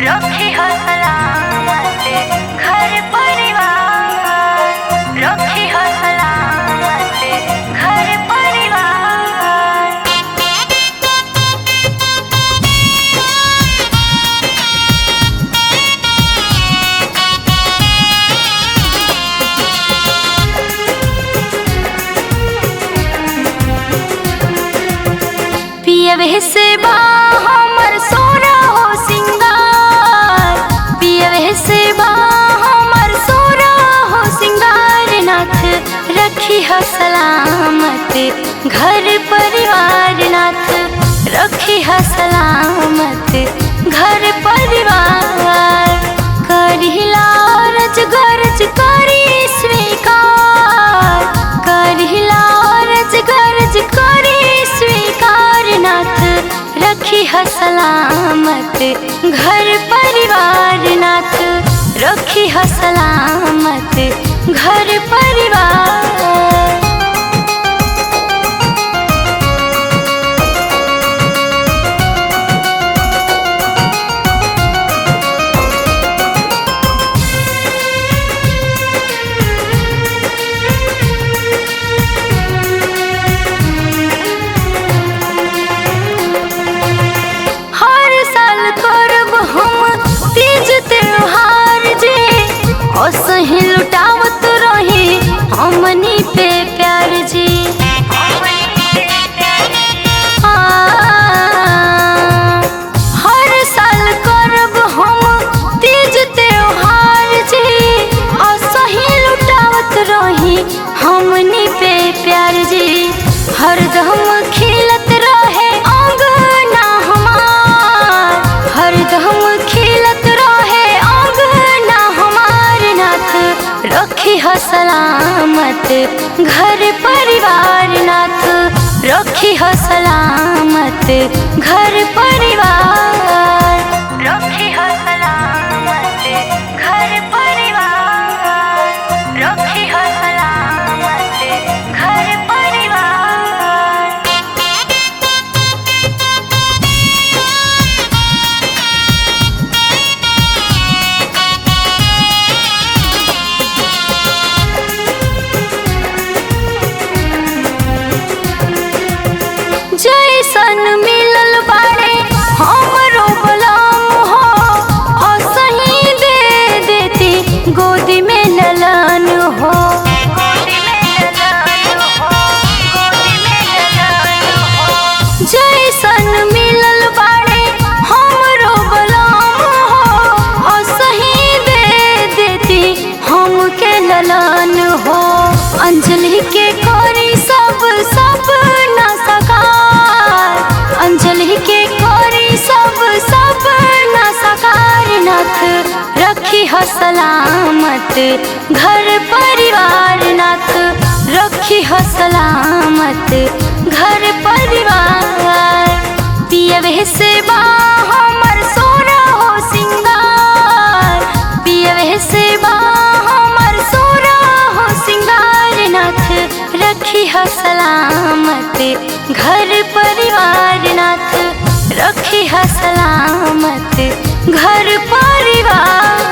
रखी हो सलामत घर परिवार, रखी हो सलामत घर परिवार। पियवे से बा हमर सोना हो सिंगार, पियवे से बा हमर सोना हो सिंगार। नाथ रखी हो सलामत घर परिवार, नाथ रखी हो सलामत घर परिवार। करिला रज गरज करी स्वीकार, करिला रज गरज करी स्वीकार। नाथ रखी हो सलामत घर परिवार, नाथ रखी हो सलामत घर परिवार। सही लुटावत रही हमनी पे प्यार जी, हर साल करब हम तीज त्योहार जी। और सही लुटावत रही हमनी पे प्यार जी। हरदम खिलत रहे अंगना हमार, हरदम खिलत रहे अंगना हमार। नाथ रखी हो सलामत घर परिवार, नाथ रखी हो सलामत घर परिवार, रखी हो सलामत घर परिवार, रखी हो सलामत घर परिवार। जैसन मिलल बाड़े हमरो बलम हो, और सही दे देती गोदी में ललन हो, गोदी में ललन हो, गोदी में ललन हो। जैसन मिलल बाड़े हमरो बलम हो, और सही दे देती हमके ललन हो। अंजलि के करी सब सब न सकार, अंजलि के करी सब सब न सकार। नाथ रखी हो सलामत घर परिवार, नाथ रखी हो सलामत घर परिवार। पियवे से बा हमर सोना हो सिंगार, पियवे से बा हमर सोना हो सिंगार। नाथ रखी हो सलामत घर परिवार, नाथ रखी हो सलामत घर परिवार।